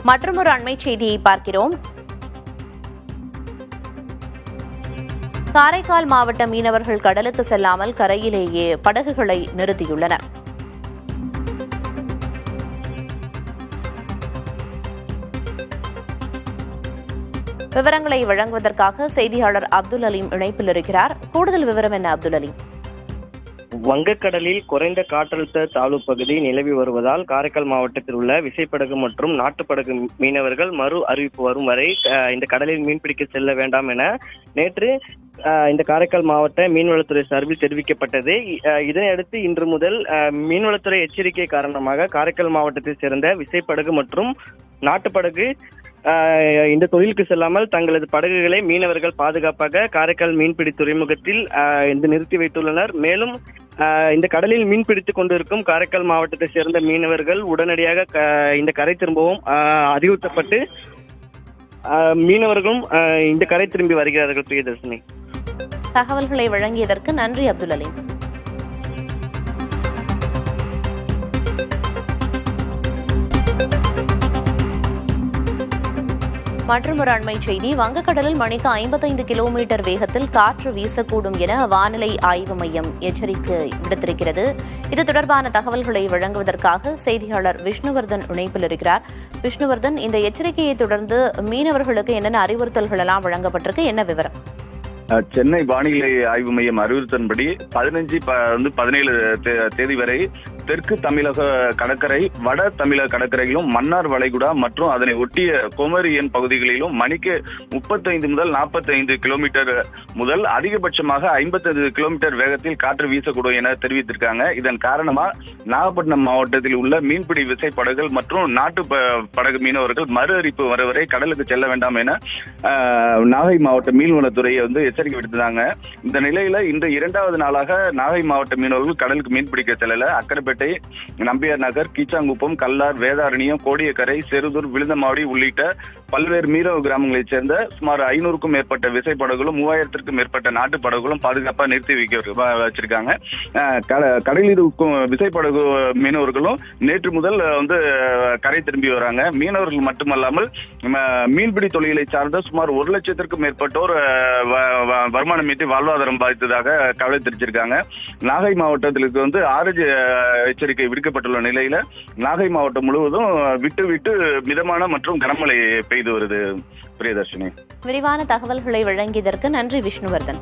மற்றொரு அண்மை செய்தியை பார்க்கிறோம். காரைக்கால் மாவட்ட மீனவர்கள் கடலுக்கு செல்லாமல் கரையிலேயே படகுகளை நிறுத்தியுள்ளனர். விவரங்களை வழங்குவதற்காக செய்தியாளர் அப்துல் அலீம் இணைப்பில் இருக்கிறார். கூடுதல் விவரம் என்ன அப்துல் அலீம்? வங்கக்கடலில் குறைந்த காற்றழுத்த தாழ்வு பகுதி நிலவி வருவதால் காரைக்கால் மாவட்டத்தில் உள்ள விசைப்படகு மற்றும் நாட்டுப்படகு மீனவர்கள் மறு அறிவிப்பு வரும் வரை இந்த கடலில் மீன்பிடிக்க செல்ல வேண்டாம் என நேற்று இந்த காரைக்கால் மாவட்ட மீன்வளத்துறை சார்பில் தெரிவிக்கப்பட்டது. இதனையடுத்து இன்று முதல் மீன்வளத்துறை எச்சரிக்கை காரணமாக காரைக்கால் மாவட்டத்தை சேர்ந்த விசைப்படகு மற்றும் நாட்டுப்படகு இந்த தொழிலுக்கு செல்லாமல் தங்களது படகுகளை மீனவர்கள் பாதுகாப்பாக காரைக்கால் மீன்பிடி துறைமுகத்தில் நிறுத்தி வைத்துள்ளனர். மேலும் இந்த கடலில் மீன்பிடித்துக் கொண்டிருக்கும் காரைக்கால் மாவட்டத்தை சேர்ந்த மீனவர்கள் உடனடியாக இந்த கரை திரும்பவும் அறிவுறுத்தப்பட்டு மீனவர்களும் இந்த கரை திரும்பி வருகிறார்கள். பிரியதர்ஷினி, தகவல்களை வழங்கியதற்கு நன்றி அப்துல் அலீம். மற்றொரு அண்மை செய்தி. வங்கக்கடலில் மணிக்கு 55 கிலோமீட்டர் வேகத்தில் காற்று வீசக்கூடும் என வானிலை ஆய்வு மையம் எச்சரிக்கை விடுத்திருக்கிறது. இது தொடர்பான தகவல்களை வழங்குவதற்காக செய்தியாளர் விஷ்ணுவர்தன் இணைப்பில் இருக்கிறார். விஷ்ணுவர்தன், இந்த எச்சரிக்கையை தொடர்ந்து மீனவர்களுக்கு என்னென்ன அறிவுறுத்தல்கள் எல்லாம் வழங்கப்பட்டிருக்கு, என்ன விவரம்? சென்னை வானிலை ஆய்வு மையம் அறிவுறுத்தன்படி 15-17 தேதி வரை தெற்கு தமிழக கடற்கரை, வட தமிழக கடற்கரையிலும், மன்னார் வளைகுடா மற்றும் அதனை ஒட்டிய குமரியன் பகுதிகளிலும் மணிக்கு 35 முதல் 45 கிலோமீட்டர் முதல் அதிகபட்சமாக 55 கிலோமீட்டர் வேகத்தில் காற்று வீசக்கூடும் என தெரிவித்திருக்காங்க. இதன் காரணமா நாகப்பட்டினம் மாவட்டத்தில் உள்ள மீன்பிடி விசைப்படகுகள் மற்றும் நாட்டு படகு மீனவர்கள் மறு அறிவிப்பு வர வரை கடலுக்கு செல்ல வேண்டாம் என நாகை மாவட்ட மீன்வளத்துறையை எச்சரிக்கை விடுத்தாங்க. இந்த நிலையில இந்த 2வது நாளாக நாகை மாவட்ட மீனவர்கள் கடலுக்கு மீன்பிடிக்க செல்லல. அக்கரைப்பேட்டை, நம்பியார் நகர், கீச்சாங்குப்பம், கல்லார், வேதாரண்யம், கோடியக்கரை, செருதூர், விழுந்தமாவடி உள்ளிட்ட பல்வேறு மீனவ கிராமங்களைச் சேர்ந்த சுமார் 500க்கும் மேற்பட்ட விசைப்படகுகளும் 3000க்கும் மேற்பட்ட நாட்டு படகுகளும் பாதுகாப்பா நிறுத்தி வச்சிருக்காங்க. கடலில் இருக்கும் விசைப்படகு மீனவர்களும் நேற்று முதல் கரை திரும்பி வராங்க. மீனவர்கள் மட்டுமல்லாமல் மீன்பிடி தொழிலை சார்ந்த சுமார் 1 லட்சத்திற்கும் மேற்பட்டோர் வருமானம் ஈட்டி வாழ்வாதாரம் பாதித்ததாக கவலை தெரிவிச்சிருக்காங்க. நாகை மாவட்டத்திற்கு ஆரஞ்சு எச்சரிக்கை விடுக்கப்பட்டுள்ள நிலையில நாகை மாவட்டம் முழுவதும் விட்டு விட்டு மிதமான மற்றும் கனமழை பெய்து வருது. பிரியதர்ஷினி, விரிவான தகவல்களை வழங்கியதற்கு நன்றி விஷ்ணுவர்தன்.